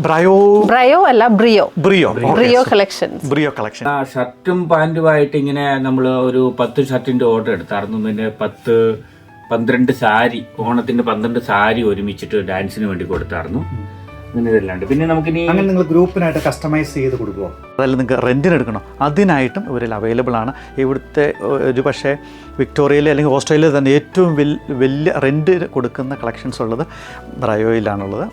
Brio അല്ല Brio collection. ഷർട്ടും പാൻറ്റുമായിട്ട് ഇങ്ങനെ നമ്മൾ ഒരു 10 ഷർട്ടിന്റെ ഓർഡർ എടുത്തായിരുന്നു. പിന്നെ 12 സാരി, ഓണത്തിന്റെ 12 സാരി ഒരുമിച്ചിട്ട് ഡാൻസിന് വേണ്ടി കൊടുത്തായിരുന്നു. അങ്ങനെ ഇതെല്ലാം. പിന്നെ നമുക്കിനി അങ്ങനെ നിങ്ങൾ ഗ്രൂപ്പിനായിട്ട് കസ്റ്റമൈസ് ചെയ്ത് കൊടുക്കുമോ? അതായത് നിങ്ങൾക്ക് റെൻറ്റിന് എടുക്കണം, അതിനായിട്ടും ഇവരിൽ അവൈലബിൾ ആണ്. ഇവിടുത്തെ ഒരു പക്ഷേ വിക്ടോറിയയിൽ അല്ലെങ്കിൽ ഓസ്ട്രേലിയയിൽ തന്നെ ഏറ്റവും വലിയ റെൻറ്റ് കൊടുക്കുന്ന കളക്ഷൻസ് ഉള്ളത് ബ്രയോയിലാണുള്ളത്.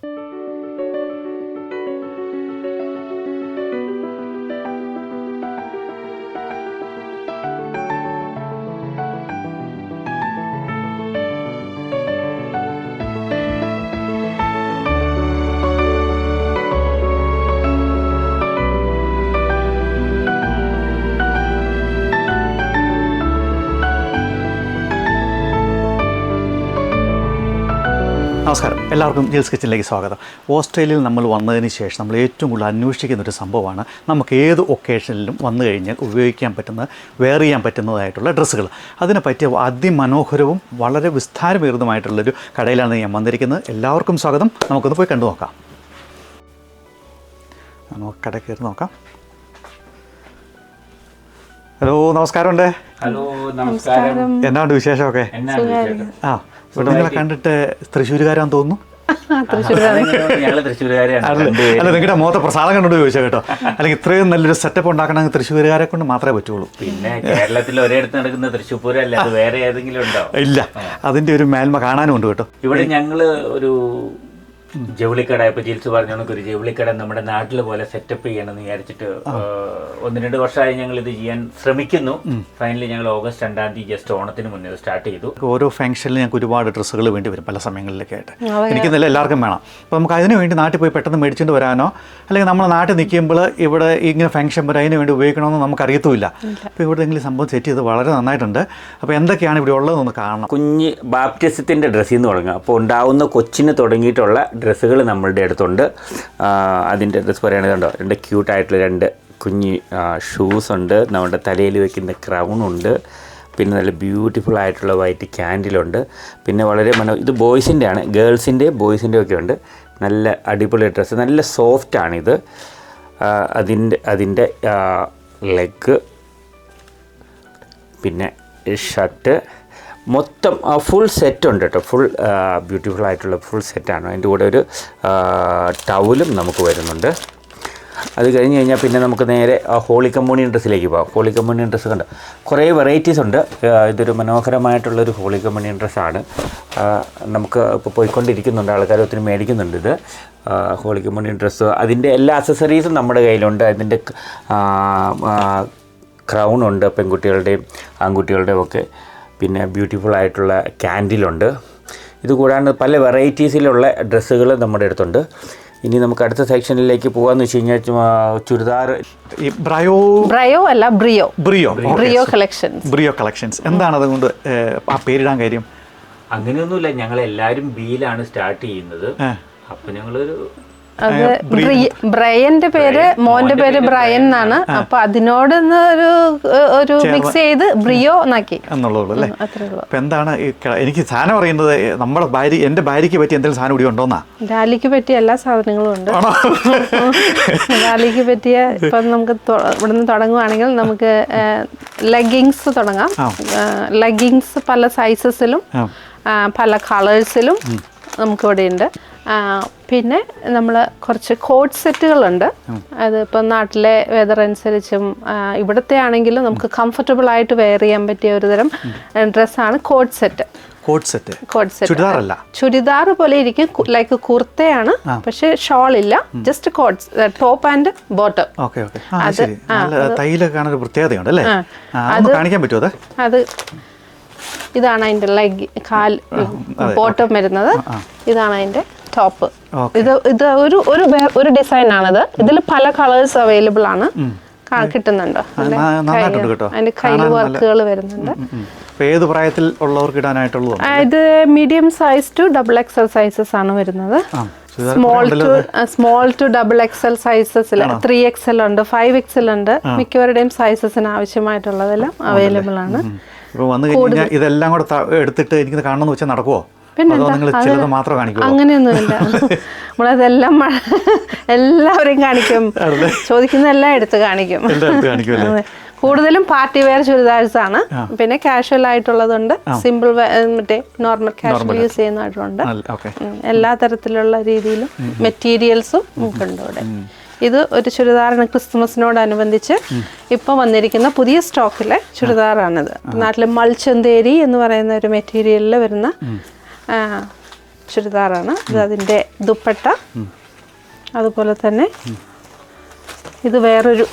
നമസ്കാരം, എല്ലാവർക്കും ജിൽസ് കിച്ചണിലേക്ക് സ്വാഗതം. ഓസ്ട്രേലിയയിൽ നമ്മൾ വന്നതിന് ശേഷം നമ്മൾ ഏറ്റവും കൂടുതൽ അന്വേഷിക്കുന്നൊരു സംഭവമാണ് നമുക്ക് ഏത് ഒക്കേഷനിലും വന്നു കഴിഞ്ഞാൽ ഉപയോഗിക്കാൻ പറ്റുന്ന, വെയർ ചെയ്യാൻ പറ്റുന്നതായിട്ടുള്ള ഡ്രസ്സുകൾ. അതിനെ പറ്റിയ അതിമനോഹരവും വളരെ വിസ്താരമേറുന്നതുമായിട്ടുള്ളൊരു കടയിലാണ് ഞാൻ വന്നിരിക്കുന്നത്. എല്ലാവർക്കും സ്വാഗതം. നമുക്കൊന്ന് പോയി കണ്ടു നോക്കാം. നമുക്ക് കട കയറി നോക്കാം. ഹലോ, നമസ്കാരമുണ്ട്. ഹലോ, നമസ്കാരം. എന്നാണ്ട് വിശേഷമൊക്കെ? ആ, ഇവിടെ നിങ്ങളെ കണ്ടിട്ട് തൃശ്ശൂരുകാരാന്ന് തോന്നുന്നു. അല്ല, നിങ്ങളുടെ മുഖത്തെ പ്രസാദം കണ്ടോണ്ട് ചോദിച്ചാൽ കേട്ടോ. അല്ലെങ്കിൽ ഇത്രയും നല്ലൊരു സെറ്റപ്പ് ഉണ്ടാക്കണമെങ്കിൽ തൃശ്ശൂരുകാരെ കൊണ്ട് മാത്രമേ പറ്റുള്ളൂ. പിന്നെ കേരളത്തിൽ ഒരിടത്ത് നടക്കുന്ന തൃശ്ശൂർ പൂരമല്ല, അത് വേറെ ഏതെങ്കിലും ഉണ്ടോ? ഇല്ല, അതിന്റെ ഒരു മേന്മ കാണാനും ഉണ്ട് കേട്ടോ. ഇവിടെ ഞങ്ങള് ഒരു ജൗളിക്കട, ഇപ്പൊ ജിൽസ് പറഞ്ഞ ഒരു ജൗളിക്കട നമ്മുടെ നാട്ടിൽ പോലെ സെറ്റപ്പ് ചെയ്യണമെന്ന് വിചാരിച്ചിട്ട് 1-2 വർഷമായി ഞങ്ങൾ ഇത് ചെയ്യാൻ ശ്രമിക്കുന്നു. ഫൈനലി ഞങ്ങൾ ഓഗസ്റ്റ് 2 ജസ്റ്റ് ഓണത്തിന് മുന്നേ സ്റ്റാർട്ട് ചെയ്തു. ഓരോ ഫംഗ്ഷനിൽ ഞങ്ങൾക്ക് ഒരുപാട് ഡ്രസ്സുകൾ വേണ്ടി വരും പല സമയങ്ങളിലൊക്കെ ആയിട്ട്. എനിക്ക് നല്ല എല്ലാവർക്കും വേണം. അപ്പോൾ നമുക്ക് അതിന് വേണ്ടി നാട്ടിൽ പോയി പെട്ടെന്ന് മേടിച്ചുകൊണ്ട് വരാനോ അല്ലെങ്കിൽ നമ്മൾ നാട്ടിൽ നിൽക്കുമ്പോൾ ഇവിടെ ഇങ്ങനെ ഫംഗ്ഷൻ വരെ അതിന് വേണ്ടി ഉപയോഗിക്കണമെന്ന് നമുക്കറിയത്തുമില്ല. അപ്പോൾ ഇവിടെ നിങ്ങൾ സംഭവം സെറ്റ് ചെയ്ത് വളരെ നന്നായിട്ടുണ്ട്. അപ്പോൾ എന്തൊക്കെയാണ് ഇവിടെ ഉള്ളതെന്നൊന്ന് കാണണം. കുഞ്ഞ് ബാപ്റ്റിസത്തിൻ്റെ ഡ്രസ്സിൽ നിന്ന് തുടങ്ങുക. അപ്പോൾ ഉണ്ടാവുന്ന കൊച്ചിന് തുടങ്ങിയിട്ടുള്ള ഡ്രസ്സുകൾ നമ്മളുടെ അടുത്തുണ്ട്. അതിൻ്റെ ഡ്രസ്സ് പറയുകയാണെങ്കിൽ കണ്ടോ, 2 ക്യൂട്ടായിട്ടുള്ള 2 കുഞ്ഞ് ഷൂസ് ഉണ്ട്. നമ്മുടെ തലയിൽ വയ്ക്കുന്ന ക്രൗണുണ്ട്. പിന്നെ നല്ല ബ്യൂട്ടിഫുൾ ആയിട്ടുള്ള വൈറ്റ് ക്യാൻഡിലുണ്ട്. പിന്നെ വളരെ ഇത് ബോയ്സിൻ്റെ ആണ്, ഗേൾസിൻ്റെ ബോയ്സിൻ്റെ ഒക്കെ ഉണ്ട്. നല്ല അടിപൊളി ഡ്രസ്സ്, നല്ല സോഫ്റ്റാണിത്. അതിൻ്റെ ലെഗ്, പിന്നെ ഷർട്ട്, മൊത്തം ഫുൾ സെറ്റ് ഉണ്ട് കേട്ടോ. ഫുൾ ബ്യൂട്ടിഫുൾ ആയിട്ടുള്ള ഫുൾ സെറ്റാണ്. അതിൻ്റെ കൂടെ ഒരു ടവലും നമുക്ക് വരുന്നുണ്ട്. അത് കഴിഞ്ഞ് കഴിഞ്ഞാൽ പിന്നെ നമുക്ക് നേരെ ഹോളി കമ്മ്യൂണിയൻ ഡ്രസ്സിലേക്ക് പോകാം. ഹോളി കമ്മ്യൂണിയൻ ഡ്രസ്സ് കണ്ടോ, കുറേ വെറൈറ്റീസ് ഉണ്ട്. ഇതൊരു മനോഹരമായിട്ടുള്ളൊരു ഹോളി കമ്മ്യൂണിയൻ ഡ്രസ്സാണ്. നമുക്ക് ഇപ്പോൾ പോയിക്കൊണ്ടിരിക്കുന്നുണ്ട്, ആൾക്കാർ ഒത്തിരി മേടിക്കുന്നുണ്ട് ഇത് ഹോളി കമ്മ്യൂണിയൻ ഡ്രസ്സ്. അതിൻ്റെ എല്ലാ അക്സസറീസും നമ്മുടെ കയ്യിലുണ്ട്. അതിൻ്റെ ക്രൗണുണ്ട്, പെൺകുട്ടികളുടെയും ആൺകുട്ടികളുടെയും ഒക്കെ. പിന്നെ ബ്യൂട്ടിഫുൾ ആയിട്ടുള്ള ക്യാൻഡിലുണ്ട്. ഇത് കൂടാണ്ട് പല വെറൈറ്റീസിലുള്ള ഡ്രസ്സുകൾ നമ്മുടെ അടുത്തുണ്ട്. ഇനി നമുക്ക് അടുത്ത സെക്ഷനിലേക്ക് പോകാമെന്ന് വെച്ച് കഴിഞ്ഞാൽ ചുരിദാർ. ബ്രയോ അല്ല ബ്രിയോ കളക്ഷൻസ്. എന്താണ് അതുകൊണ്ട് ആ പേരിടാൻ കാര്യം? അങ്ങനെയൊന്നുമില്ല, ഞങ്ങളെല്ലാവരും ബിയിലാണ് സ്റ്റാർട്ട് ചെയ്യുന്നത്. അപ്പം ഞങ്ങളൊരു ബ്രയന്റെ പേര്, മോന്റെ പേര് ബ്രയൻ എന്നാണ്. അപ്പൊ അതിനോട് ഒരു മിക്സ് ചെയ്ത് ബ്രിയോ എന്നാക്കി എന്നുള്ളൂ അല്ലേ? അപ്പൊ എന്താണ് എനിക്ക് സാധനം അറിയുന്നത്, നമ്മുടെ എന്റെ ഭാര്യയ്ക്ക് പറ്റിയ എന്തെങ്കിലും സാധനം കൂടി ഉണ്ടോന്നാ? ഡാലിക്ക് പറ്റിയ എല്ലാ സാധനങ്ങളും ഉണ്ട്. ഡാലിക്ക് പറ്റിയ ഇപ്പം നമുക്ക് ഇവിടുന്ന് തുടങ്ങുവാണെങ്കിൽ നമുക്ക് ലെഗിങ്സ് തുടങ്ങാം. ലെഗിങ്സ് പല സൈസസിലും പല കളേഴ്സിലും നമുക്കിവിടെ ഉണ്ട്. പിന്നെ നമ്മൾ കുറച്ച് കോട്ട് സെറ്റുകളുണ്ട്. അതിപ്പോൾ നാട്ടിലെ വെതർ അനുസരിച്ചും ഇവിടുത്തെ ആണെങ്കിലും നമുക്ക് കംഫർട്ടബിൾ ആയിട്ട് വെയർ ചെയ്യാൻ പറ്റിയ ഒരു തരം ഡ്രസ്സാണ് കോട്ട് സെറ്റ്. ചുരിദാർ പോലെ ഇരിക്കും, ലൈക്ക് കുർത്തയാണ്, പക്ഷെ ഷോൾ ഇല്ല, just quotes, top and bottom. അത് ഇതാണ് അതിന്റെ ലെഗ്, കാൽ, ബോട്ടം വരുന്നത്. ഇതാണ് അതിന്റെ ടോപ്പ്. ഇത് ഒരു ഡിസൈൻ ആണിത്. ഇതിൽ പല കളേഴ്സ് അവൈലബിൾ ആണ്, കിട്ടുന്നുണ്ട്. അതിന്റെ കയ്യിൽ വർക്കുകൾ വരുന്നുണ്ട്. ഏത് പ്രായത്തിൽ ഉള്ളവർക്ക് ഇടാനായിട്ടുള്ളത്? ഇത് medium size to XXL sizes ആണ് വരുന്നത്. സ്മോൾ ടു XXL സൈസസിൽ 3XL ഉണ്ട്, 5XL ഉണ്ട്. മിക്കവരുടെയും സൈസസിന് ആവശ്യമായിട്ടുള്ളതെല്ലാം അവൈലബിൾ ആണ്. ഇതെല്ലാം കൂടെ എടുത്തിട്ട് എനിക്ക് കാണണമെന്ന് വെച്ചാൽ നടക്കുമോ? അതോ നിങ്ങൾ ചിലത് മാത്രം കാണിക്കുമോ? അങ്ങനെയൊന്നുമില്ല, നമ്മളതെല്ലാം എല്ലാവരെയും കാണിക്കും, ചോദിക്കുന്ന എല്ലാം എടുത്ത് കാണിക്കും. കൂടുതലും പാർട്ടി വെയർ ചുരിദാഴ്സ് ആണ്, പിന്നെ കാഷ്വൽ ആയിട്ടുള്ളതുണ്ട്, സിമ്പിൾ മറ്റേ നോർമൽ കാഷ്വൽ യൂസ് ചെയ്യുന്നതായിട്ടുണ്ട്. എല്ലാ തരത്തിലുള്ള രീതിയിലും മെറ്റീരിയൽസും നമുക്കുണ്ട് ഇവിടെ. ഇത് ഒരു ചുരിദാറാണ്, ക്രിസ്മസിനോടനുബന്ധിച്ച് ഇപ്പോൾ വന്നിരിക്കുന്ന പുതിയ സ്റ്റോക്കിലെ ചുരിദാറാണിത്. നാട്ടിൽ മൾച്ചന്തേരി എന്ന് പറയുന്ന ഒരു മെറ്റീരിയലിൽ വരുന്ന ചുരിദാറാണ് ഇത്. അതിൻ്റെ ദുപ്പട്ട, അതുപോലെ തന്നെ ഇത് വേറൊരു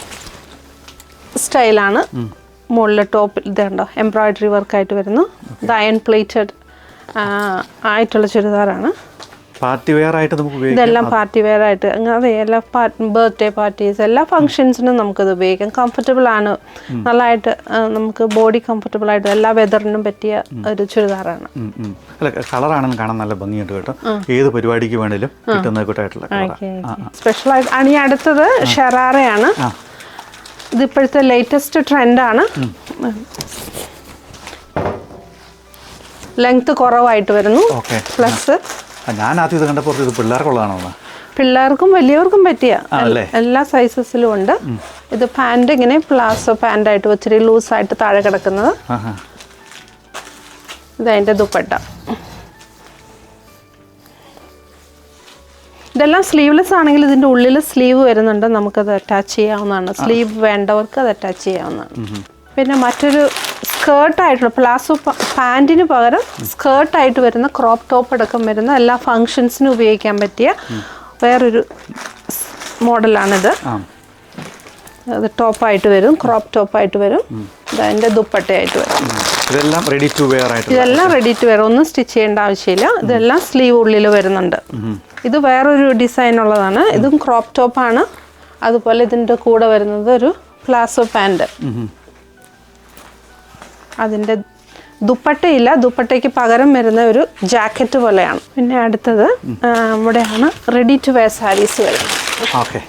സ്റ്റൈലാണ്. മുകളിലെ ടോപ്പിൽ ഇതുണ്ടോ എംബ്രോയിഡറി വർക്കായിട്ട് വരുന്നു. ഇത് അയൺ പ്ലേറ്റഡ് ആയിട്ടുള്ള ചുരിദാറാണ്. പാർട്ടി വെയർ ആയിട്ട് നമുക്ക് ഉപയോഗിക്കാം. ഇതെല്ലാം പാർട്ടി വെയർ ആയിട്ട്, അതെ, എല്ലാ ബർത്ത്ഡേ പാർട്ടീസ് എല്ലാ ഫംഗ്ഷൻസിനും നമുക്കത് ഉപയോഗിക്കാം. കംഫർട്ടബിൾ ആണ്, നല്ലതായിട്ട് നമുക്ക് ബോഡി കംഫർട്ടബിൾ ആയിട്ട് എല്ലാ വെതറിനും പറ്റിയ ഒരു ചുരിദാറാണ്. അല്ല, കളറാണെന്ന് കാണാൻ നല്ല ഭംഗിയുണ്ട് കേട്ടോ. ഏത് പരിപാടിക്ക് വേണേലും കിട്ടുന്ന കൂട്ടായിട്ടുള്ള സ്പെഷ്യൽ ആയിട്ട് ആണ്. ഈ അടുത്തത് ഷെറാറയാണ്. ഇത് ഇപ്പോഴത്തെ ലേറ്റസ്റ്റ് ട്രെൻഡാണ്. ലെങ്ത് കുറവായിട്ട് വരുന്നു. പ്ലസ് ഞാൻ ആദ്യം ഇത് കണ്ടപ്പോൾ ഇത് പിള്ളേർക്കുള്ളതാണോ? പിള്ളേർക്കും വലിയവർക്കും പറ്റിയ എല്ലാ സൈസസിലും ഉണ്ട്. ഇത് പാൻറ് ഇങ്ങനെ പ്ലാസോ പാൻ്റായിട്ട് ഒത്തിരി ലൂസായിട്ട് താഴെ കിടക്കുന്നത്. ഇതതിൻ്റെ ദുപ്പട്ട. ഇതെല്ലാം സ്ലീവ്ലെസ് ആണെങ്കിൽ ഇതിൻ്റെ ഉള്ളിൽ സ്ലീവ് വരുന്നുണ്ട്, നമുക്കത് അറ്റാച്ച് ചെയ്യാവുന്നതാണ്. സ്ലീവ് വേണ്ടവർക്ക് അത് അറ്റാച്ച് ചെയ്യാവുന്നതാണ്. പിന്നെ മറ്റൊരു സ്കേർട്ടായിട്ടുള്ള പ്ലാസോ പാൻറ്റിന് പകരം സ്കേർട്ടായിട്ട് വരുന്ന ക്രോപ്പ് ടോപ്പ് അടക്കം വരുന്ന എല്ലാ ഫങ്ഷൻസിനും ഉപയോഗിക്കാൻ പറ്റിയ വേറൊരു മോഡലാണിത്. അത് ടോപ്പായിട്ട് വരും, ക്രോപ്പ് ടോപ്പായിട്ട് വരും. അതിൻ്റെ ദുപ്പട്ടയായിട്ട് വരും. ഇതെല്ലാം റെഡി ടു വെയർ ആയിട്ട്. ഇതെല്ലാം റെഡി ടു വെയർ, ഒന്നും സ്റ്റിച്ച് ചെയ്യേണ്ട ആവശ്യമില്ല. ഇതെല്ലാം സ്ലീവ് ഉള്ളിൽ വരുന്നുണ്ട്. ഇത് വേറൊരു ഡിസൈൻ ഉള്ളതാണ്. ഇതും ക്രോപ്പ് ടോപ്പാണ്. അതുപോലെ ഇതിൻ്റെ കൂടെ വരുന്നത് ഒരു പ്ലാസോ പാൻറ്. അതിൻ്റെ ദുപ്പട്ടയില്ല, ദുപ്പട്ടയ്ക്ക് പകരം വരുന്ന ഒരു ജാക്കറ്റ് പോലെയാണ്. പിന്നെ അടുത്തത് ഇവിടെയാണ് റെഡി ടു വെയർ സാരീസ് വരുന്നത്. ഓക്കെ,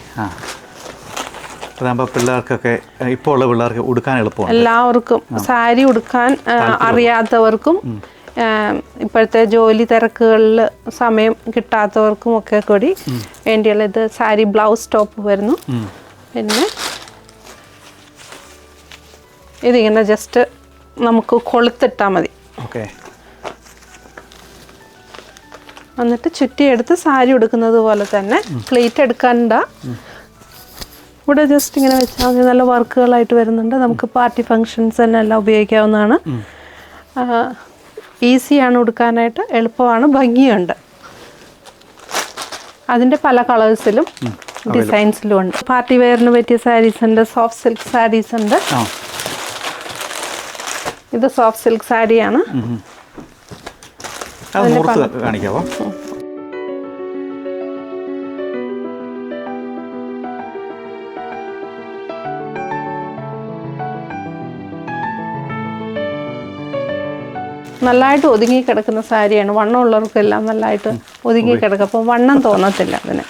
അതാകുമ്പോൾ പിള്ളേർക്കൊക്കെ ഇപ്പോൾ ഉള്ള പിള്ളേർക്ക് ഉടുക്കാൻ എളുപ്പമാണ്. എല്ലാവർക്കും സാരി ഉടുക്കാൻ അറിയാത്തവർക്കും ഇപ്പോഴത്തെ ജോലി തിരക്കുകളിൽ സമയം കിട്ടാത്തവർക്കും ഒക്കെ കൂടി വേണ്ടിയുള്ള ഇത് സാരി ബ്ലൗസ് ടോപ്പ് വരുന്നു. പിന്നെ ഇതിങ്ങനെ ജസ്റ്റ് നമുക്ക് കൊളുത്തിട്ടാൽ മതി. ഓക്കെ, എന്നിട്ട് ചുറ്റിയെടുത്ത് സാരി ഉടുക്കുന്നത് പോലെ തന്നെ പ്ലേറ്റ് എടുക്കണ്ട. ഇവിടെ ജസ്റ്റ് ഇങ്ങനെ വെച്ചാൽ മതി. നല്ല വർക്കുകളായിട്ട് വരുന്നുണ്ട്. നമുക്ക് പാർട്ടി ഫങ്ഷൻസ് തന്നെ എല്ലാം ഉപയോഗിക്കാവുന്നതാണ്. ഈസിയാണ് ഉടുക്കാനായിട്ട്, എളുപ്പമാണ്, ഭംഗിയുണ്ട്. അതിൻ്റെ പല കളേഴ്സിലും ഡിസൈൻസിലും ഉണ്ട്. പാർട്ടി വെയറിന് പറ്റിയ സാരീസ് ഉണ്ട്, സോഫ്റ്റ് സിൽക്ക് സാരീസ് ഉണ്ട്. ഇത് സോഫ്റ്റ് സിൽക്ക് സാരിയാണ്. കാണിക്കാവോ? നല്ലതായിട്ട് ഒതുങ്ങി കിടക്കുന്ന സാരിയാണ്. വണ്ണം ഉള്ളവർക്കെല്ലാം നല്ലതായിട്ട് ഒതുങ്ങി കിടക്കും, അപ്പോൾ വണ്ണം തോന്നത്തില്ല അതിന്.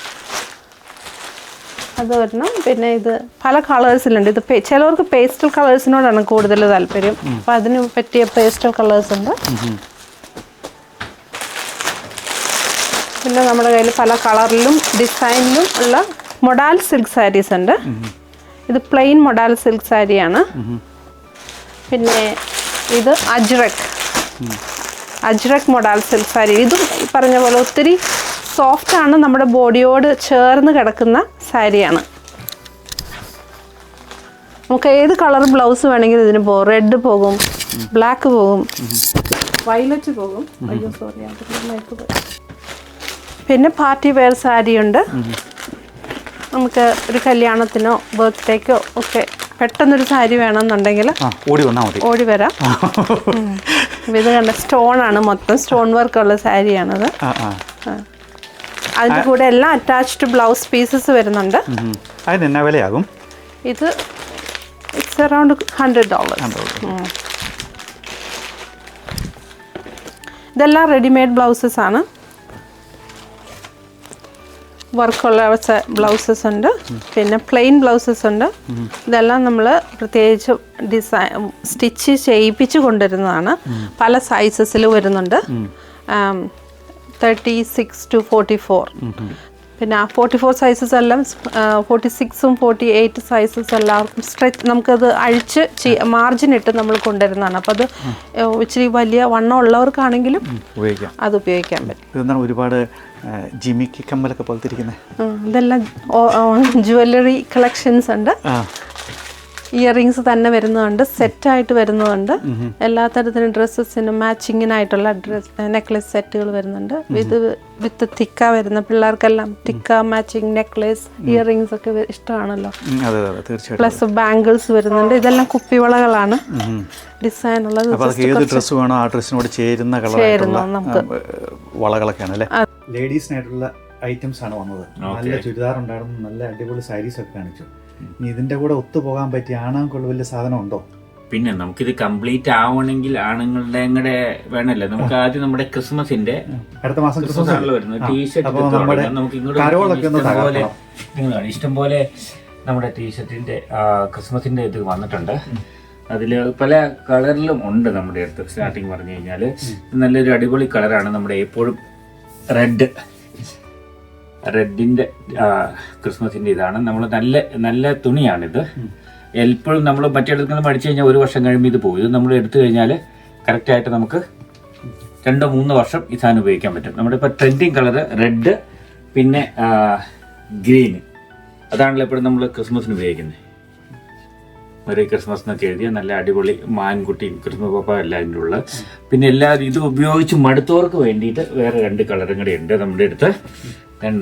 അത് വരണം. പിന്നെ ഇത് പല കളേഴ്സിലുണ്ട്. ഇത് ചിലവർക്ക് പേസ്റ്റൽ കളേഴ്സിനോടാണ് കൂടുതൽ താല്പര്യം, അപ്പോൾ അതിന് പറ്റിയ പേസ്റ്റൽ കളേഴ്സ് ഉണ്ട്. പിന്നെ നമ്മുടെ കയ്യിൽ പല കളറിലും ഡിസൈനിലും ഉള്ള മൊഡാൽ സിൽക്ക് സാരീസ് ഉണ്ട്. ഇത് പ്ലെയിൻ മൊഡാൽ സിൽക്ക് സാരിയാണ്. പിന്നെ ഇത് അജ്രക് മൊഡാൽ സിൽക്ക് സാരി. ഇതും ഈ പറഞ്ഞ പോലെ ഒത്തിരി സോഫ്റ്റാണ്, നമ്മുടെ ബോഡിയോട് ചേർന്ന് കിടക്കുന്ന സാരിയാണ്. നമുക്ക് ഏത് കളർ ബ്ലൗസ് വേണമെങ്കിലും ഇതിന് പോകും. റെഡ് പോകും, ബ്ലാക്ക് പോകും, വയലറ്റ് പോകും. അയ്യോ സോറി, പിന്നെ പാർട്ടി വെയർ സാരി ഉണ്ട്. നമുക്ക് ഒരു കല്യാണത്തിനോ ബർത്ത്ഡേക്കോ ഒക്കെ പെട്ടെന്നൊരു സാരി വേണമെന്നുണ്ടെങ്കിൽ ഓടി വരാം. ഇത് കണ്ട സ്റ്റോണാണ്, മൊത്തം സ്റ്റോൺ വർക്കുള്ള സാരിയാണത്. അതിൻ്റെ കൂടെ എല്ലാം അറ്റാച്ച്ഡ് ബ്ലൗസ് പീസസ് വരുന്നുണ്ട്. അതിന് വിലയാകും? ഇത് ഇറ്റ്സ് അറൗണ്ട് $100. ഇതെല്ലാം റെഡിമെയ്ഡ് ബ്ലൗസസ് ആണ്. വർക്കുള്ള ബ്ലൗസസ് ഉണ്ട്, പിന്നെ പ്ലെയിൻ ബ്ലൗസസ് ഉണ്ട്. ഇതെല്ലാം നമ്മൾ പ്രത്യേകിച്ച് സ്റ്റിച്ച് ചെയ്യിപ്പിച്ച് കൊണ്ടുവരുന്നതാണ്. പല സൈസസിൽ വരുന്നുണ്ട്. 36 to 44. പിന്നെ 44 സൈസസ് എല്ലാം 46ഉം 48 സൈസസ് എല്ലാവർക്കും സ്ട്രെച്ച് നമുക്കത് അഴിച്ച് മാർജിൻ ഇട്ട് നമ്മൾ കൊണ്ടുവരുന്നതാണ്. അപ്പോൾ അത് ഇച്ചിരി വലിയ വണ്ണം ഉള്ളവർക്കാണെങ്കിലും അത് ഉപയോഗിക്കാൻ പറ്റും. ഒരുപാട് ജിമിക്ക് കമ്മലൊക്കെ പോലത്തെ ഇരിക്കുന്നത് ഇതെല്ലാം ജുവല്ലറി കളക്ഷൻസ് ഉണ്ട്. ഇയറിങ്സ് തന്നെ വരുന്നുണ്ട്, സെറ്റായിട്ട് വരുന്നുണ്ട്. എല്ലാ തരത്തിലും ഡ്രസ്സസിനും മാച്ചിങ്ങിനായിട്ടുള്ള നെക്ലേസ് സെറ്റുകൾ വരുന്നുണ്ട്. ഇത് വിത്ത് തിക്ക വരുന്ന പിള്ളേർക്കെല്ലാം തിക്ക മാച്ചിങ് നെക്ലേസ് ഇയറിങ്സ് ഒക്കെ ഇഷ്ടമാണല്ലോ. പ്ലസ് ബാംഗിൾസ് വരുന്നുണ്ട്. ഇതെല്ലാം കുപ്പിവളകളാണ് ഡിസൈൻ ഉള്ളത്. ഡ്രസ് വേണോ ആ ഡ്രസ്സിനോട് ചേരുന്ന നമുക്ക് വളകളൊക്കെയാണ് അല്ലേ. ലേഡീസിനായിട്ടുള്ള ഐറ്റംസ് ആണ് വന്നത്. നല്ല ചുരിദാർ ഉണ്ടായിരുന്നു, നല്ല അടിപൊളി സാരീസ് ഒക്കെ കാണിച്ചു. ഇനി ഇതിന്റെ കൂടെ ഒത്തുപോകാൻ പറ്റിയ ആണുങ്ങൾക്കുള്ള വലിയ സാധനം ഉണ്ടോ? പിന്നെ നമുക്കിത് കംപ്ലീറ്റ് ആവണമെങ്കിൽ ആണുങ്ങളുടെ കൂടെ വേണമല്ലോ. നമുക്ക് ആദ്യം നമ്മുടെ ക്രിസ്മസിന്റെ അടുത്ത മാസം ക്രിസ്മസ് വരുന്നത് ടീഷർട്ട് നമുക്ക് ഇങ്ങോട്ട് ഇഷ്ടംപോലെ നമ്മുടെ ടീഷർട്ടിന്റെ ക്രിസ്മസിന്റെ ഇത് വന്നിട്ടുണ്ട്. അതിൽ പല കളറിലും ഉണ്ട് നമ്മുടെ അടുത്ത്. സ്റ്റാർട്ടിങ് പറഞ്ഞു കഴിഞ്ഞാൽ നല്ലൊരു അടിപൊളി കളറാണ് നമ്മുടെ എപ്പോഴും റെഡിന്റെ ക്രിസ്മസിന്റെ ഇതാണ്. നമ്മൾ നല്ല തുണിയാണിത്. എപ്പോഴും നമ്മൾ മറ്റേടത്തുനിന്ന് പഠിച്ചു കഴിഞ്ഞാൽ 1 വർഷം കഴിയുമ്പോൾ ഇത് പോകും. ഇത് നമ്മൾ എടുത്തു കഴിഞ്ഞാൽ കറക്റ്റായിട്ട് നമുക്ക് 2-3 വർഷം ഈ സാധനം ഉപയോഗിക്കാൻ പറ്റും. നമ്മുടെ ഇപ്പോൾ ട്രെൻഡിങ് കളറ് റെഡ്, പിന്നെ ഗ്രീന്, അതാണല്ലോ എപ്പോഴും നമ്മൾ ക്രിസ്മസിന് ഉപയോഗിക്കുന്നത്. മെറി ക്രിസ്മസ് എന്നൊക്കെ എഴുതിയ നല്ല അടിപൊളി മാൻകുട്ടിയും ക്രിസ്മസ് പപ്പ എല്ലാം അതിൻ്റെ ഉള്ള. പിന്നെ എല്ലാവരും ഇത് ഉപയോഗിച്ച് മടുത്തവർക്ക് വേണ്ടിയിട്ട് വേറെ 2 കളറും കൂടെ ഉണ്ട് നമ്മുടെ അടുത്ത്.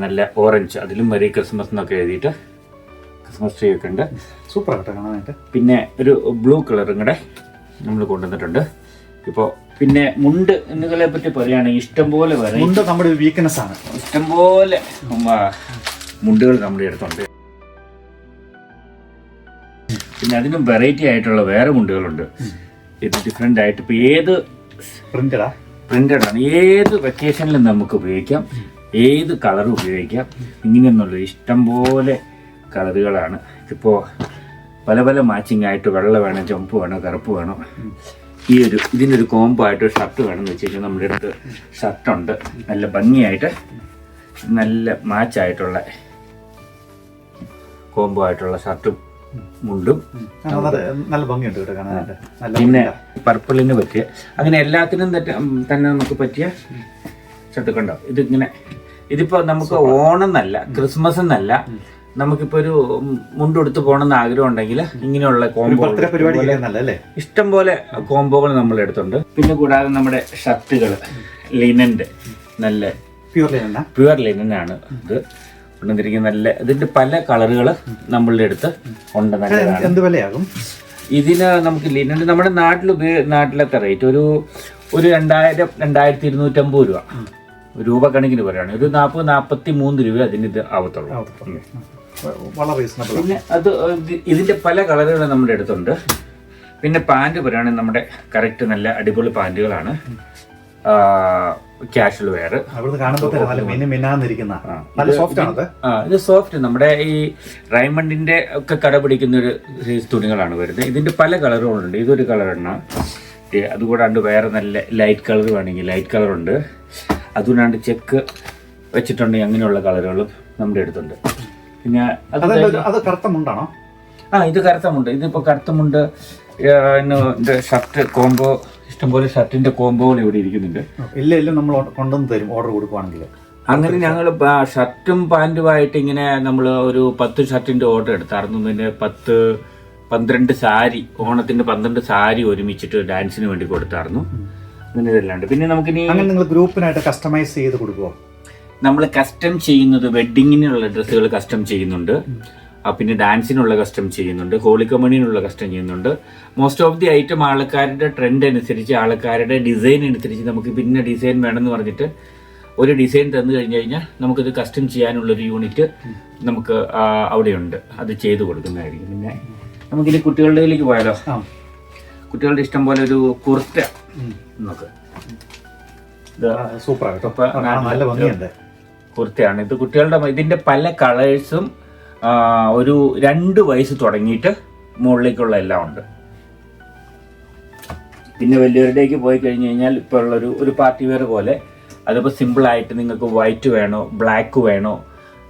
നല്ല ഓറഞ്ച്, അതിലും മെറി ക്രിസ്മസ് എന്നൊക്കെ എഴുതിയിട്ട് ക്രിസ്മസ് ട്രീ ഒക്കെ ഉണ്ട്. സൂപ്പർ ആയിട്ട് കാണാനായിട്ട്. പിന്നെ ഒരു ബ്ലൂ കളറും കൂടെ നമ്മൾ കൊണ്ടുവന്നിട്ടുണ്ട്. ഇപ്പോൾ പിന്നെ മുണ്ട് എന്നുകളെ പറ്റി പറയുകയാണെങ്കിൽ ഇഷ്ടംപോലെ മുണ്ട് നമ്മുടെ വീക്ക്നെസ് ആണ്. ഇഷ്ടംപോലെ മുണ്ടുകൾ നമ്മുടെ അടുത്തുണ്ട്. പിന്നെ അതിനും വെറൈറ്റി ആയിട്ടുള്ള വേറെ മുണ്ടുകളുണ്ട്. ഇത് ഡിഫറെൻ്റ് ആയിട്ട് ഇപ്പോൾ ഏത് പ്രിന്റഡാണ്, ഏത് വെക്കേഷനിലും നമുക്ക് ഉപയോഗിക്കാം, ഏത് കളറും ഉപയോഗിക്കാം. ഇങ്ങനെയൊന്നുള്ള ഇഷ്ടംപോലെ കളറുകളാണ്. ഇപ്പോൾ പല മാച്ചിങ് ആയിട്ട് വെള്ള വേണം, ചുവപ്പ് വേണോ, കറുപ്പ് വേണോ, ഇതിനൊരു കോംബോ ആയിട്ട് ഷർട്ട് വേണമെന്ന് വെച്ച് കഴിഞ്ഞാൽ നമ്മുടെ അടുത്ത് ഷർട്ടുണ്ട്. നല്ല ഭംഗിയായിട്ട് നല്ല മാച്ചായിട്ടുള്ള കോംബോ ആയിട്ടുള്ള ഷർട്ടും മുണ്ടും. നല്ല ഭംഗിയുണ്ട് കാണാനായിട്ട്. പിന്നെ പർപ്പിളിന് പറ്റിയ അങ്ങനെ എല്ലാത്തിനും തന്നെ നമുക്ക് പറ്റിയ ഷർട്ടൊക്കെ ഉണ്ടാവും. ഇതിപ്പോ നമുക്ക് ഓണം എന്നല്ല, ക്രിസ്മസ് എന്നല്ല, നമുക്കിപ്പോ ഒരു മുണ്ടെടുത്ത് പോകണമെന്ന് ആഗ്രഹം ഉണ്ടെങ്കിൽ ഇങ്ങനെയുള്ള ഇഷ്ടംപോലെ കോംബോകൾ നമ്മൾ എടുത്തുണ്ട്. പിന്നെ കൂടാതെ നമ്മുടെ ഷർട്ടുകൾ ലിനന്റെ നല്ല പ്യുവർ ലിനനാണ് ഇത് കൊണ്ടുവന്നിരിക്കുന്നത്. നല്ല ഇതിന്റെ പല കളറുകൾ നമ്മളുടെ അടുത്ത് ഉണ്ട്. നല്ലതാണ്. ഇതിന് നമുക്ക് ലിനന്റെ നമ്മുടെ നാട്ടിലത്തെ റേറ്റ് ഒരു 2000-2250 രൂപ കണക്കിന് പറയുകയാണ്. ഒരു 40-43 രൂപ അതിന് ഇത് ആവത്തുള്ളൂ. പിന്നെ ഇതിന്റെ പല കളറുകൾ നമ്മുടെ അടുത്തുണ്ട്. പിന്നെ പാൻറ് പറയുകയാണെങ്കിൽ നമ്മുടെ കറക്റ്റ് നല്ല അടിപൊളി പാൻറ്റുകളാണ്. കാഷ്വൽ വെയർ ഇത് സോഫ്റ്റ് നമ്മുടെ ഈ റൈമണ്ടിന്റെ ഒക്കെ കട പിടിക്കുന്ന ഒരു തുണികളാണ് വരുന്നത്. ഇതിന്റെ പല കളറുകളുണ്ട്. ഇതൊരു കളറാണ്. അതുകൂടാണ്ട് വേറെ നല്ല ലൈറ്റ് കളർ വേണമെങ്കിൽ ലൈറ്റ് കളറുണ്ട്. അതുകൊണ്ടാണ്ട് ചെക്ക് വെച്ചിട്ടുണ്ടെങ്കിൽ അങ്ങനെയുള്ള കളറുകളും നമ്മുടെ അടുത്തുണ്ട്. പിന്നെ അത് കറുത്ത മുണ്ടാണോ? ഇത് കറുത്ത മുണ്ട്. ഇതിപ്പോ കറുത്ത മുണ്ട് ഷർട്ട് കോംബോ, ഇഷ്ടംപോലെ ഷർട്ടിന്റെ കോംബോകൾ ഇവിടെ ഇരിക്കുന്നുണ്ട്. ഇല്ല നമ്മൾ കൊണ്ടുവന്ന് തരും ഓർഡർ കൊടുക്കുവാണെങ്കിൽ. അങ്ങനെ ഞങ്ങൾ ഷർട്ടും പാൻറ്റുമായിട്ട് ഇങ്ങനെ നമ്മൾ ഒരു 10 ഷർട്ടിന്റെ ഓർഡർ എടുത്തായിരുന്നു. പിന്നെ 12 സാരി, ഓണത്തിന്റെ 12 സാരി ഒരുമിച്ചിട്ട് ഡാൻസിന് വേണ്ടി കൊടുത്തായിരുന്നു. അങ്ങനെ ഇതല്ലാണ്ട് പിന്നെ നമുക്കിനി നിങ്ങൾ ഗ്രൂപ്പിനായിട്ട് കസ്റ്റമൈസ് ചെയ്ത് കൊടുക്കുമോ? നമ്മൾ കസ്റ്റം ചെയ്യുന്നത് വെഡിങ്ങിനുള്ള ഡ്രസ്സുകൾ കസ്റ്റം ചെയ്യുന്നുണ്ട്. പിന്നെ ഡാൻസിനുള്ള കസ്റ്റം ചെയ്യുന്നുണ്ട്, ഹോളി കമ്മ്യൂണിനുള്ള കസ്റ്റം ചെയ്യുന്നുണ്ട്. മോസ്റ്റ് ഓഫ് ദി ഐറ്റം ആൾക്കാരുടെ ട്രെൻഡ് അനുസരിച്ച്, ആൾക്കാരുടെ ഡിസൈൻ അനുസരിച്ച് നമുക്ക് പിന്നെ ഡിസൈൻ വേണമെന്ന് പറഞ്ഞിട്ട് ഒരു ഡിസൈൻ തന്നു കഴിഞ്ഞാൽ നമുക്കിത് കസ്റ്റം ചെയ്യാനുള്ളൊരു യൂണിറ്റ് നമുക്ക് അവിടെയുണ്ട്. അത് ചെയ്തു കൊടുക്കുന്നതായിരിക്കും. പിന്നെ നമുക്കിനി കുട്ടികളുടെയിലേക്ക് പോയാലോ? കുട്ടികളുടെ ഇഷ്ടം പോലെ ഒരു കുർത്ത നോക്ക്. കുർത്തയാണ് ഇത്. കുട്ടികളുടെ ഇതിന്റെ പല കളേഴ്സും ഒരു 2 വയസ്സ് തുടങ്ങിയിട്ട് മുകളിലേക്കുള്ള എല്ലാം ഉണ്ട്. പിന്നെ വലിയവരുടേക്ക് പോയി കഴിഞ്ഞ് കഴിഞ്ഞാൽ ഇപ്പോൾ ഉള്ളൊരു പാർട്ടി വെയർ പോലെ അതിപ്പോൾ സിമ്പിളായിട്ട് നിങ്ങൾക്ക് വൈറ്റ് വേണോ ബ്ലാക്ക് വേണോ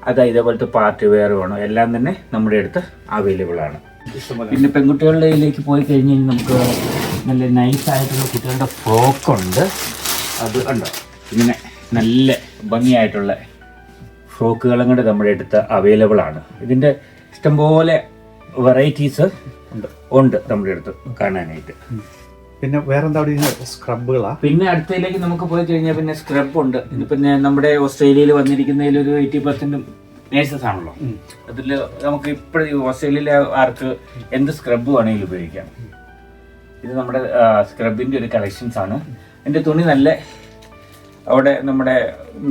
അത് ഇതേപോലത്തെ പാർട്ടി വെയർ വേണോ എല്ലാം തന്നെ നമ്മുടെ അടുത്ത് അവൈലബിൾ ആണ്. പിന്നെ പെൺകുട്ടികളുടെ ഇതിലേക്ക് പോയി കഴിഞ്ഞ് കഴിഞ്ഞാൽ നമുക്ക് നല്ല നൈസായിട്ടുള്ള കുട്ടികളുടെ ഫ്രോക്കുണ്ട്. അത് ഉണ്ടോ ഇങ്ങനെ നല്ല ഭംഗിയായിട്ടുള്ള ഫ്രോക്കുകളും കൂടെ നമ്മുടെ അടുത്ത് അവൈലബിൾ ആണ്. ഇതിൻ്റെ ഇഷ്ടംപോലെ വെറൈറ്റീസ് ഉണ്ട് നമ്മുടെ അടുത്ത് കാണാനായിട്ട്. പിന്നെ വേറെന്താ സ്ക്രബുകളാ? പിന്നെ അടുത്തതിലേക്ക് നമുക്ക് പോയി കഴിഞ്ഞാൽ പിന്നെ സ്ക്രബ് ഉണ്ട്. പിന്നെ നമ്മുടെ ഓസ്ട്രേലിയയിൽ വന്നിരിക്കുന്നതിൽ ഒരു 80% നേഴ്സസ് ആണല്ലോ. അതിൽ നമുക്ക് ഇപ്പോഴും ഓസ്ട്രേലിയയിലെ ആർക്ക് എന്ത് സ്ക്രബ് വേണമെങ്കിലും ഉപയോഗിക്കാം. ഇത് നമ്മുടെ സ്ക്രബിൻ്റെ ഒരു കളക്ഷൻസ് ആണ്. എൻ്റെ തുണി നല്ല അവിടെ നമ്മുടെ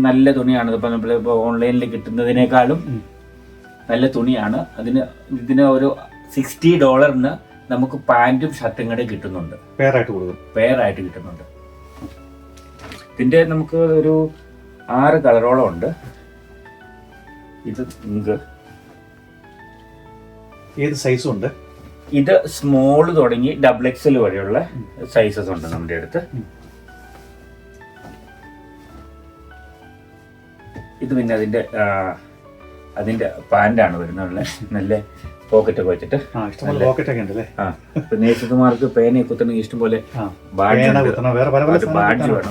നല്ല തുണിയാണ്. ഇപ്പം നമ്മളിപ്പോൾ ഓൺലൈനിൽ കിട്ടുന്നതിനേക്കാളും നല്ല തുണിയാണ്. ഇതിന് ഒരു $60 നമുക്ക് പാൻറ്റും ഷർട്ടും കൂടെ കിട്ടുന്നുണ്ട്. പെയറായിട്ട് കിട്ടുന്നുണ്ട്. ഇതിൻ്റെ നമുക്ക് ഒരു 6 കളറോളം ഉണ്ട്. ഇത് നിങ്ങൾക്ക് ഏത് സൈസും ഉണ്ട്. ഇത് സ്മോൾ തുടങ്ങി XXL വരെയുള്ള സൈസസ് ഉണ്ട് നമ്മുടെ അടുത്ത്. ഇത് പിന്നെ അതിൻ്റെ പാൻറ്റാണ് വരുന്നത്. നല്ല പോക്കറ്റൊക്കെ വെച്ചിട്ട് നേഴ്സുമാർക്ക് പേന കുത്തണമെങ്കിൽ ഇഷ്ടംപോലെ ബാഡ്ജ് വേണം,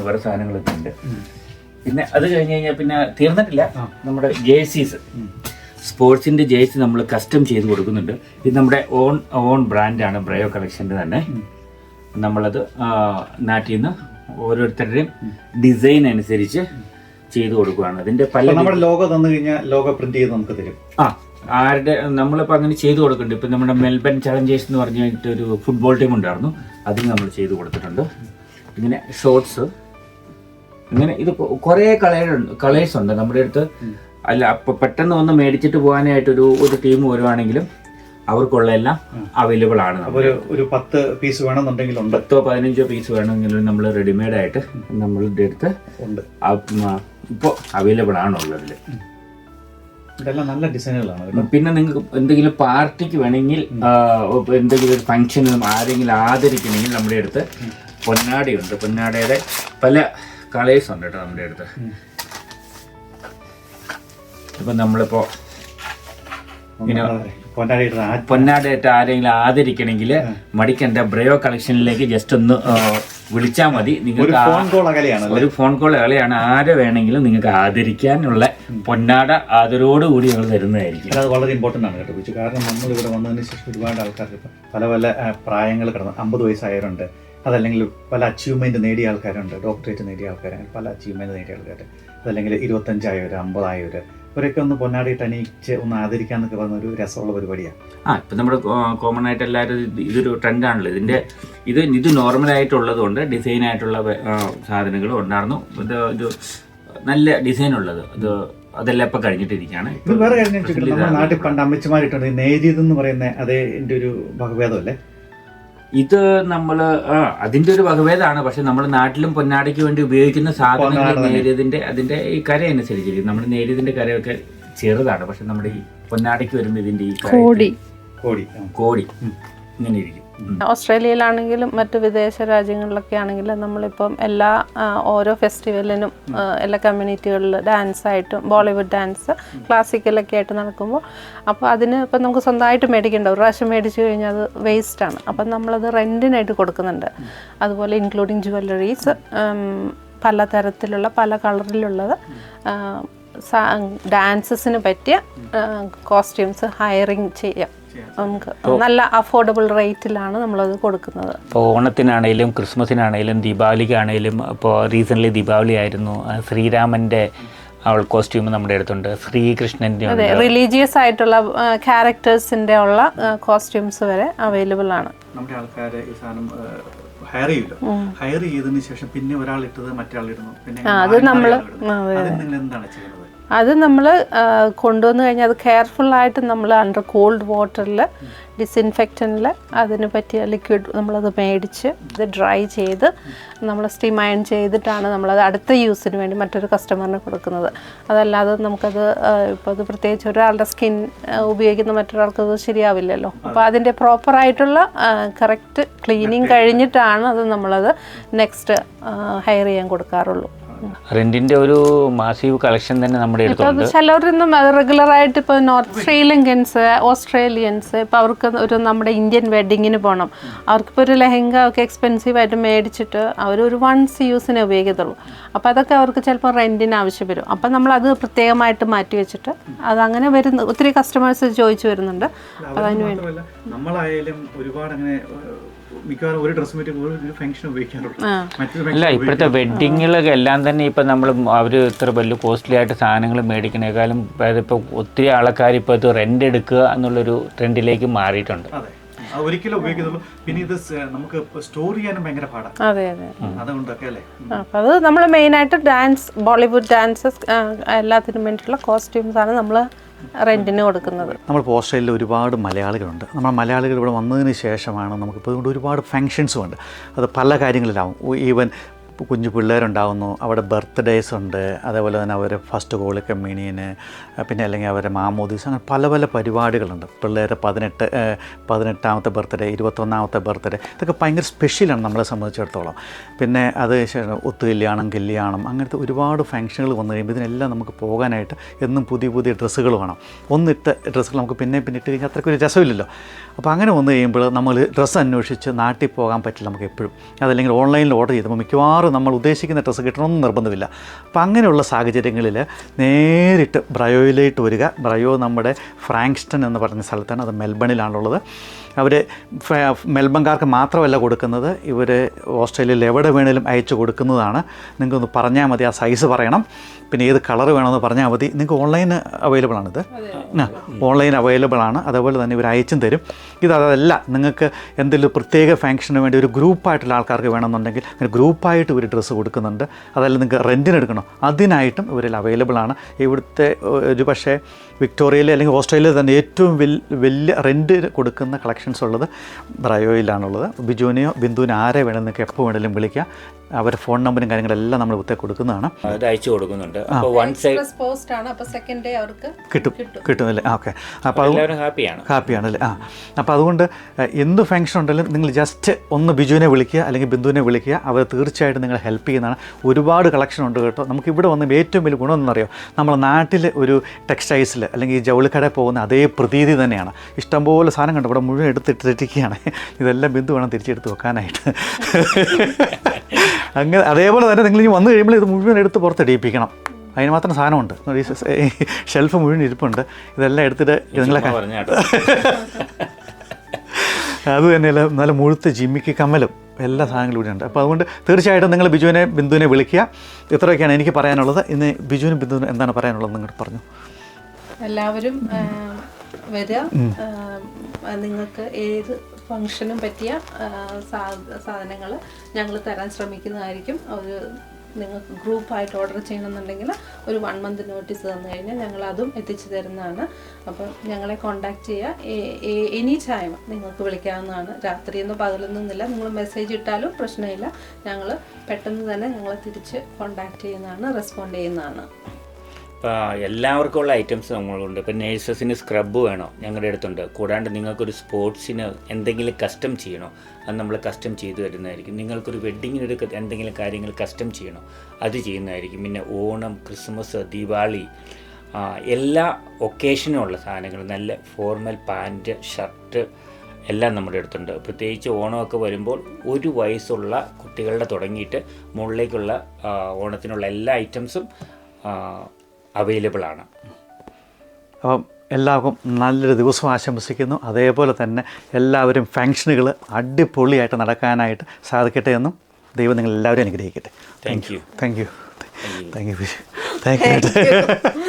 വേറെ സാധനങ്ങളൊക്കെ ഉണ്ട്. പിന്നെ അത് കഴിഞ്ഞ് കഴിഞ്ഞാൽ പിന്നെ തീർന്നിട്ടില്ല. നമ്മുടെ ജേഴ്സീസ്, സ്പോർട്സിന്റെ ജേഴ്സി നമ്മൾ കസ്റ്റം ചെയ്ത് കൊടുക്കുന്നുണ്ട്. ഇത് നമ്മുടെ ഓൺ ബ്രാൻഡാണ്, ബ്രയോ കളക്ഷൻ്റെ തന്നെ. നമ്മളത് നാട്ടിൽ നിന്ന് ഓരോരുത്തരുടെയും ഡിസൈൻ അനുസരിച്ച് ചെയ്ത് കൊടുക്കുകയാണ്. അതിന്റെ പല ലോഗോ തന്നു കഴിഞ്ഞാൽ ലോഗോ പ്രിന്റ് ചെയ്ത് നമുക്ക് തരും. ആരുടെ നമ്മളിപ്പോൾ അങ്ങനെ ചെയ്ത് കൊടുക്കുന്നുണ്ട്. ഇപ്പം നമ്മുടെ മെൽബൺ ചലഞ്ചേഴ്സ് എന്ന് പറഞ്ഞിട്ട് ഒരു ഫുട്ബോൾ ടീം ഉണ്ടായിരുന്നു, അതിന് നമ്മൾ ചെയ്ത് കൊടുത്തിട്ടുണ്ട്. ഇങ്ങനെ ഷോർട്സ്, ഇങ്ങനെ ഇത് കുറേ കളേഴ്സ് ഉണ്ട് നമ്മുടെ അടുത്ത്. അല്ല അപ്പോൾ പെട്ടെന്ന് ഒന്ന് മേടിച്ചിട്ട് പോകാനായിട്ടൊരു ടീം വരുവാണെങ്കിലും അവർക്കുള്ള എല്ലാം അവൈലബിൾ ആണ്. ഒരു 10 പീസ് വേണമെന്നുണ്ടെങ്കിൽ 10 15 പീസ് വേണമെങ്കിലും നമ്മൾ റെഡിമെയ്ഡ് ആയിട്ട് നമ്മളുടെ അടുത്ത് ഉണ്ട്. ഇപ്പോൾ അവൈലബിൾ ആണുള്ളതിൽ. ഇതെല്ലാം നല്ല ഡിസൈനുകളാണ്. പിന്നെ നിങ്ങൾക്ക് എന്തെങ്കിലും പാർട്ടിക്ക് വേണമെങ്കിൽ, എന്തെങ്കിലും ഒരു ഫംഗ്ഷന് ആരെങ്കിലും ആദരിക്കണമെങ്കിൽ നമ്മുടെ അടുത്ത് പൊന്നാടയുണ്ട്. പൊന്നാടയുടെ പല കളേഴ്സ് ഉണ്ട് കേട്ടോ നമ്മുടെ അടുത്ത്. ഇപ്പം നമ്മളിപ്പോൾ ഇങ്ങനെ പൊന്നാടയായിട്ട് ആരെങ്കിലും ആദരിക്കണമെങ്കിൽ മടിക്കണ്ട, ബ്രയോ കളക്ഷനിലേക്ക് ജസ്റ്റ് ഒന്ന് വിളിച്ചാൽ മതി. നിങ്ങൾക്ക് ഒരു ഫോൺ കോൾ അകലെയാണ്. ആരെ വേണമെങ്കിലും നിങ്ങൾക്ക് ആദരിക്കാനുള്ള പൊന്നാട ആദരോടുകൂടി ഞങ്ങൾ തരുന്നതായിരിക്കും. അത് വളരെ ഇമ്പോർട്ടൻ്റ് ആണ് കേട്ടോ. കാരണം നമ്മൾ ഇവിടെ വന്നതിന് ശേഷം ഒരുപാട് ആൾക്കാർ പല പല പ്രായങ്ങൾ കടന്ന് 50 വയസ്സായവരുണ്ട്, അതല്ലെങ്കിൽ പല അച്ചീവ്മെൻറ്റ് നേടിയ ആൾക്കാരുണ്ട്, ഡോക്ടറേറ്റ് നേടിയ ആൾക്കാരാണ്, പല അച്ചീവ്മെൻറ്റ് നേടിയ ആൾക്കാർ, അതല്ലെങ്കിൽ 25 50 ആയവർ, ഇവരൊക്കെ ഒന്ന് പൊന്നാടിയിട്ട് അണിയിച്ച് ഒന്ന് ആദരിക്കാന്നൊക്കെ പറഞ്ഞ ഒരു രസമുള്ള പരിപാടിയാണ്. ഇപ്പം നമ്മുടെ കോമൺ ആയിട്ട് എല്ലാവരും ഇതൊരു ട്രെൻഡാണല്ലോ. ഇത് നോർമലായിട്ടുള്ളതുകൊണ്ട് ഡിസൈനായിട്ടുള്ള സാധനങ്ങളും ഉണ്ടായിരുന്നു. ഇത് നല്ല ഡിസൈൻ ഉള്ളത് അതെല്ലാം ഇപ്പം കഴിഞ്ഞിട്ടിരിക്കുകയാണ്. ഇത് വേറെ കാര്യം നമ്മുടെ നാട്ടിൽ പണ്ട് അമ്മച്ചിമാരിട്ടുണ്ട് നേരിയതെന്ന് പറയുന്ന അതേൻ്റെ ഒരു വകഭേദമല്ലേ ഇത്? നമ്മൾ അതിന്റെ ഒരു വകഭേദമാണ്. പക്ഷെ നമ്മുടെ നാട്ടിലും പൊന്നാടയ്ക്ക് വേണ്ടി ഉപയോഗിക്കുന്ന സാധനങ്ങൾ നേരിയതിന്റെ അതിന്റെ ഈ കര അനുസരിച്ചിരിക്കും. നമ്മുടെ നേരിയതിന്റെ കരയൊക്കെ ചെറുതാണ്, പക്ഷെ നമ്മുടെ ഈ പൊന്നാടയ്ക്ക് വരുമ്പോൾ ഇതിന്റെ ഈ കോടി ഇങ്ങനെ ഇരിക്കും. ഓസ്ട്രേലിയയിലാണെങ്കിലും മറ്റു വിദേശ രാജ്യങ്ങളിലൊക്കെ ആണെങ്കിലും നമ്മളിപ്പം ഓരോ ഫെസ്റ്റിവലിനും എല്ലാ കമ്മ്യൂണിറ്റികളിൽ ഡാൻസായിട്ടും ബോളിവുഡ് ഡാൻസ് ക്ലാസിക്കലൊക്കെ ആയിട്ട് നടക്കുമ്പോൾ അപ്പോൾ അതിന് ഇപ്പം നമുക്ക് സ്വന്തമായിട്ട് മേടിക്കേണ്ട, ഒരു പ്രാവശ്യം മേടിച്ചു കഴിഞ്ഞാൽ അത് വേസ്റ്റാണ്. അപ്പം നമ്മളത് റെൻറ്റിനായിട്ട് കൊടുക്കുന്നുണ്ട്. അതുപോലെ ഇൻക്ലൂഡിങ് ജുവല്ലറീസ്, പല തരത്തിലുള്ള പല കളറിലുള്ളത്, ഡാൻസസിന് പറ്റിയ കോസ്റ്റ്യൂംസ് ഹയറിങ് ചെയ്യാം. നമുക്ക് നല്ല അഫോർഡബിൾ റേറ്റിലാണ് നമ്മളത് കൊടുക്കുന്നത്. ഇപ്പോൾ ഓണത്തിനാണേലും ക്രിസ്മസിനാണേലും ദീപാവലിക്കാണേലും, ഇപ്പോൾ റീസെൻ്റ്ലി ദീപാവലി ആയിരുന്നു, ശ്രീരാമൻ്റെ കോസ്റ്റ്യൂം നമ്മുടെ അടുത്തുണ്ട്, ശ്രീകൃഷ്ണൻ്റെ, അതെ, റിലീജിയസ് ആയിട്ടുള്ള ക്യാരക്ടേഴ്സിൻ്റെ ഉള്ള കോസ്റ്റ്യൂംസ് വരെ അവൈലബിൾ ആണ്. നമ്മുടെ ആൾക്കാർ ഈ സാധനം ഹയർ ചെയ്യില്ല, ഹയർ ചെയ്തതിന് ശേഷം പിന്നെ ഒരാൾ ഇട്ടത് മറ്റേ ആൾ ഇടുന്നു, പിന്നെ അത് നമ്മൾ എന്താണ് ചെയ്യുന്നത്? അത് നമ്മൾ കൊണ്ടുവന്ന് കഴിഞ്ഞാൽ അത് കെയർഫുള്ളായിട്ട് നമ്മൾ അണ്ടർ കോൾഡ് വാട്ടറിൽ ഡിസിൻഫെക്റ്റനിൽ അതിന് പറ്റിയ ലിക്വിഡ് നമ്മളത് മേടിച്ച് ഇത് ഡ്രൈ ചെയ്ത് നമ്മൾ സ്റ്റീം അയൺ ചെയ്തിട്ടാണ് നമ്മളത് അടുത്ത യൂസിന് വേണ്ടി മറ്റൊരു കസ്റ്റമറിന് കൊടുക്കുന്നത്. അതല്ലാതെ നമുക്കത് ഇപ്പോൾ അത് പ്രത്യേകിച്ച് ഒരാളുടെ സ്കിൻ ഉപയോഗിക്കുന്ന മറ്റൊരാൾക്കത് ശരിയാവില്ലല്ലോ. അപ്പോൾ അതിൻ്റെ പ്രോപ്പറായിട്ടുള്ള കറക്റ്റ് ക്ലീനിങ് കഴിഞ്ഞിട്ടാണ് അത് നമ്മളത് നെക്സ്റ്റ് ഹയർ ചെയ്യാൻ കൊടുക്കാറുള്ളൂ. റെൻറ്റിൻ്റെ ഒരു മാസീവ് കളക്ഷൻ തന്നെ നമ്മുടെ ഇപ്പോൾ അടുത്തുണ്ട്. ചിലവരൊന്നും റെഗുലറായിട്ട് ഇപ്പോൾ നോർത്ത് ശ്രീലങ്കൻസ്, ഓസ്ട്രേലിയൻസ്, ഇപ്പോൾ അവർക്ക് ഒരു നമ്മുടെ ഇന്ത്യൻ വെഡ്ഡിങ്ങിന് പോകണം, അവർക്കിപ്പോൾ ഒരു ലെഹങ്ക ഒക്കെ എക്സ്പെൻസീവായിട്ട് മേടിച്ചിട്ട് അവരൊരു വൺസ് യൂസിനെ ഉപയോഗിക്കത്തുള്ളൂ. അപ്പോൾ അതൊക്കെ അവർക്ക് ചിലപ്പോൾ റെൻറ്റിന് ആവശ്യം വരും. അപ്പം നമ്മളത് പ്രത്യേകമായിട്ട് മാറ്റി വെച്ചിട്ട് അതങ്ങനെ വരുന്ന ഒത്തിരി കസ്റ്റമേഴ്സ് ചോദിച്ചു വരുന്നുണ്ട്. അപ്പോൾ അതിന് വേണ്ടി നമ്മളായാലും ഒരുപാട് അങ്ങനെ മിക്കവാറും ഒരു ഡ്രസ്സ് മെറ്റീരിയൽ ഒരു ഫംഗ്ഷൻ ഉപയോഗിക്കാറുള്ളൂ. അല്ല, ഇപ്പോഴത്തെ വെഡ്ഡിങ്ങുകളൊക്കെ എല്ലാം തന്നെ ഇപ്പം നമ്മൾ അവർ ഇത്ര വലിയ കോസ്റ്റ്ലി ആയിട്ട് സാധനങ്ങൾ മേടിക്കണേക്കാളും ഇപ്പോൾ ഒത്തിരി ആൾക്കാർ ഇപ്പോൾ ഇത് റെൻ്റ് എടുക്കുക എന്നുള്ളൊരു ട്രെൻഡിലേക്ക് മാറിയിട്ടുണ്ട്. ഒരിക്കലും ഉപയോഗിക്കുന്നുള്ളൂ. പിന്നെ ഇത് നമുക്ക് സ്റ്റോർ ചെയ്യാനും ഭയങ്കര പാടാണ്. അതെ അതെ, അതുകൊണ്ടൊക്കെ അല്ലേ. അപ്പോൾ അത് നമ്മൾ മെയിനായിട്ട് ഡാൻസ്, ബോളിവുഡ് ഡാൻസസ് എല്ലാത്തിനും വേണ്ടിയിട്ടുള്ള കോസ്റ്റ്യൂംസാണ് നമ്മൾ റെൻറ്റിന് കൊടുക്കുന്നത്. നമ്മളിപ്പോൾ ഓസ്ട്രേലിയയിൽ ഒരുപാട് മലയാളികളുണ്ട്. നമ്മൾ മലയാളികൾ ഇവിടെ വന്നതിന് ശേഷമാണ് നമുക്കിപ്പോൾ അതുകൊണ്ട് ഒരുപാട് ഫങ്ഷൻസും ഉണ്ട്. അത് പല കാര്യങ്ങളിലാവും. ഈവൻ കുഞ്ഞു പിള്ളേരുണ്ടാകുന്നു, അവിടെ ബർത്ത്ഡേയ്സ് ഉണ്ട്, അതേപോലെ തന്നെ അവർ ഫസ്റ്റ് ഹോളി കമ്മ്യൂണിയന്, പിന്നെ അല്ലെങ്കിൽ അവരുടെ മാമോദീസ്, അങ്ങനെ പല പല പരിപാടികളുണ്ട്. പിള്ളേരുടെ 18ാമത്തെ ബർത്ത്ഡേ, 21ാമത്തെ ബർത്ത്ഡേ, ഇതൊക്കെ ഭയങ്കര സ്പെഷ്യലാണ് നമ്മളെ സംബന്ധിച്ചിടത്തോളം. പിന്നെ അത് ഒത്തുകല്യാണം, അങ്ങനത്തെ ഒരുപാട് ഫങ്ഷനുകൾ വന്നു കഴിയുമ്പോൾ ഇതിനെല്ലാം നമുക്ക് പോകാനായിട്ട് എന്നും പുതിയ പുതിയ ഡ്രസ്സുകൾ വേണം. ഒന്നിട്ട ഡ്രസ്സുകൾ നമുക്ക് പിന്നെ ഇട്ട് കഴിഞ്ഞാൽ അത്രയ്ക്കൊരു രസമില്ലല്ലോ. അപ്പോൾ അങ്ങനെ വന്നു കഴിയുമ്പോൾ നമ്മൾ ഡ്രസ്സ് അന്വേഷിച്ച് നാട്ടിൽ പോകാൻ പറ്റില്ല നമുക്ക് എപ്പോഴും. അതല്ലെങ്കിൽ ഓൺലൈനിൽ ഓർഡർ ചെയ്തപ്പോൾ മിക്കവാറും നമ്മൾ ഉദ്ദേശിക്കുന്ന ഡ്രസ്സ് കിട്ടണമെന്ന് നിർബന്ധമില്ല. അപ്പോൾ അങ്ങനെയുള്ള സാഹചര്യങ്ങളിൽ നേരിട്ട് ബ്രയോയിലേക്ക് വരിക. ബ്രയോ നമ്മുടെ ഫ്രാങ്ക്സ്റ്റൺ എന്ന് പറയുന്ന സ്ഥലത്താണ്, അത് മെൽബണിലാണുള്ളത്. അവർ മെൽബൺകാർക്ക് മാത്രമല്ല കൊടുക്കുന്നത്, ഇവർ ഓസ്ട്രേലിയയിൽ എവിടെ വേണേലും അയച്ചു കൊടുക്കുന്നതാണ്. നിങ്ങൾക്കൊന്ന് പറഞ്ഞാൽ മതി, ആ സൈസ് പറയണം, പിന്നെ ഏത് കളർ വേണമെന്ന് പറഞ്ഞാൽ മതി. നിങ്ങൾക്ക് ഓൺലൈൻ അവൈലബിൾ ആണിത്, ഓൺലൈൻ അവൈലബിൾ ആണ്. അതേപോലെ തന്നെ ഇവർ അയച്ചും തരും. അതല്ല, നിങ്ങൾക്ക് എന്തെങ്കിലും പ്രത്യേക ഫങ്ഷന് വേണ്ടി ഒരു ഗ്രൂപ്പായിട്ടുള്ള ആൾക്കാർക്ക് വേണമെന്നുണ്ടെങ്കിൽ ഗ്രൂപ്പായിട്ട് ഇവർ ഡ്രസ്സ് കൊടുക്കുന്നുണ്ട്. അതല്ല നിങ്ങൾക്ക് റെൻറ്റിന് എടുക്കണം, അതിനായിട്ടും ഇവരിൽ അവൈലബിൾ ആണ്. ഇവിടുത്തെ ഒരു പക്ഷേ വിക്ടോറിയയിൽ അല്ലെങ്കിൽ ഓസ്ട്രേലിയയിൽ തന്നെ ഏറ്റവും വലിയ റെൻറ്റ് കൊടുക്കുന്ന കളക്ഷൻസ് ഉള്ളത് ബ്രയോയിലാണുള്ളത്. ബിജുവിനെയോ ബിന്ദുവിനോ ആരെ വേണമെന്ന് നിങ്ങൾക്ക് എപ്പോൾ വേണമെങ്കിലും വിളിക്കാം. അവരുടെ ഫോൺ നമ്പറും കാര്യങ്ങളെല്ലാം നമ്മൾ ഇവിടുത്തെ കൊടുക്കുന്നതാണ്, അയച്ചു കൊടുക്കുന്നുണ്ട്. അപ്പോൾ വൺ സൈഡ് പോസ്റ്റ് ആണ്, അപ്പോൾ സെക്കൻഡ് ഡേ അവർക്ക് കിട്ടുമല്ലേ. ഓക്കെ, അപ്പോൾ എല്ലാവരും ഹാപ്പിയാണല്ലേ. അപ്പോൾ അതുകൊണ്ട് എന്ത് ഫംഗ്ഷൻ ഉണ്ടെങ്കിലും നിങ്ങൾ ജസ്റ്റ് ഒന്ന് ബിജുവിനെ വിളിക്കുക അല്ലെങ്കിൽ ബിന്ദുവിനെ വിളിക്കുക. അവർ തീർച്ചയായിട്ടും നിങ്ങളെ ഹെൽപ്പ് ചെയ്യുന്നതാണ്. ഒരുപാട് കളക്ഷൻ ഉണ്ട് കേട്ടോ. നമുക്ക് ഇവിടെ വന്ന് ഏറ്റവും വലിയ ഗുണം എന്നറിയോ, നമ്മുടെ നാട്ടിൽ ഒരു ടെക്സ്റ്റൈൽസിൽ അല്ലെങ്കിൽ ജൗളിക്കടയിൽ പോകുന്ന അതേ പ്രതീതി തന്നെയാണ്. ഇഷ്ടംപോലെ സാധനം കണ്ടു ഇവിടെ മുഴുവൻ എടുത്തിട്ടിരിക്കുകയാണ്. ഇതെല്ലാം ബിന്ദു വേണം തിരിച്ചെടുത്ത് വെക്കാനായിട്ട്. അങ്ങനെ അതേപോലെ തന്നെ നിങ്ങൾ ഇനി വന്നു കഴിയുമ്പോൾ ഇത് മുഴുവൻ എടുത്ത് പുറത്തിടിയിപ്പിക്കണം. അതിന് മാത്രം സാധനമുണ്ട്. ഷെൽഫ് മുഴുവൻ ഇരിപ്പുണ്ട്. ഇതെല്ലാം എടുത്തിട്ട് നിങ്ങളെ അത് തന്നെയല്ല, നല്ല മുഴുത്ത് ജിമ്മിക്ക് കമ്മലും എല്ലാ സാധനങ്ങളും ഇവിടെ ഉണ്ട്. അപ്പോൾ അതുകൊണ്ട് തീർച്ചയായിട്ടും നിങ്ങൾ ബിജുവിനെ ബിന്ദുവിനെ വിളിക്കുക. ഇത്രയൊക്കെയാണ് എനിക്ക് പറയാനുള്ളത്. ഇന്ന് ബിജുവിനും ബിന്ദുവിനും എന്താണ് പറയാനുള്ളത് നിങ്ങൾ പറഞ്ഞു. എല്ലാവരും വരിക. നിങ്ങൾക്ക് ഏത് ഫങ്ഷനും പറ്റിയ സാധനങ്ങൾ ഞങ്ങൾ തരാൻ ശ്രമിക്കുന്നതായിരിക്കും. ഒരു നിങ്ങൾക്ക് ഗ്രൂപ്പായിട്ട് ഓർഡർ ചെയ്യണമെന്നുണ്ടെങ്കിൽ ഒരു 1 month നോട്ടീസ് തന്നു കഴിഞ്ഞാൽ ഞങ്ങൾ അതും എത്തിച്ചു തരുന്നതാണ്. അപ്പം ഞങ്ങളെ കോൺടാക്റ്റ് ചെയ്യുക. എനി ടൈം നിങ്ങൾക്ക് വിളിക്കാവുന്നതാണ്. രാത്രിയൊന്നും പകലൊന്നുമില്ല. നിങ്ങൾ മെസ്സേജ് ഇട്ടാലും പ്രശ്നമില്ല. ഞങ്ങൾ പെട്ടെന്ന് തന്നെ ഞങ്ങളെ തിരിച്ച് കോൺടാക്റ്റ് ചെയ്യുന്നതാണ്, റെസ്പോണ്ട് ചെയ്യുന്നതാണ്. ഇപ്പോൾ എല്ലാവർക്കും ഉള്ള ഐറ്റംസ് നമ്മളുണ്ട്. ഇപ്പോൾ നേഴ്സസിന് സ്ക്രബ് വേണോ, ഞങ്ങളുടെ അടുത്തുണ്ട്. കൂടാണ്ട് നിങ്ങൾക്കൊരു സ്പോർട്സിന് എന്തെങ്കിലും കസ്റ്റം ചെയ്യണോ, അത് നമ്മൾ കസ്റ്റം ചെയ്തു തരുന്നതായിരിക്കും. നിങ്ങൾക്കൊരു വെഡ്ഡിങ്ങിന് എന്തെങ്കിലും കാര്യങ്ങൾ കസ്റ്റം ചെയ്യണോ, അത് ചെയ്യുന്നതായിരിക്കും. പിന്നെ ഓണം, ക്രിസ്മസ്, ദീപാവലി, എല്ലാ ഒക്കേഷനും ഉള്ള സാധനങ്ങൾ, നല്ല ഫോർമൽ പാൻറ്റ്, ഷർട്ട് എല്ലാം നമ്മുടെ അടുത്തുണ്ട്. പ്രത്യേകിച്ച് ഓണമൊക്കെ വരുമ്പോൾ 1 വയസ്സുള്ള കുട്ടികളുടെ തുടങ്ങിയിട്ട് മുകളിലേക്കുള്ള ഓണത്തിനുള്ള എല്ലാ ഐറ്റംസും അവൈലബിൾ ആണ്. അപ്പം എല്ലാവർക്കും നല്ലൊരു ദിവസം ആശംസിക്കുന്നു. അതേപോലെ തന്നെ എല്ലാവരും ഫങ്ഷനുകൾ അടിപൊളിയായിട്ട് നടക്കാനായിട്ട് സാധിക്കട്ടെ എന്നും ദൈവം നിങ്ങൾ എല്ലാവരും അനുഗ്രഹിക്കട്ടെ. Thank you. Thank you. Thank you. Thank you.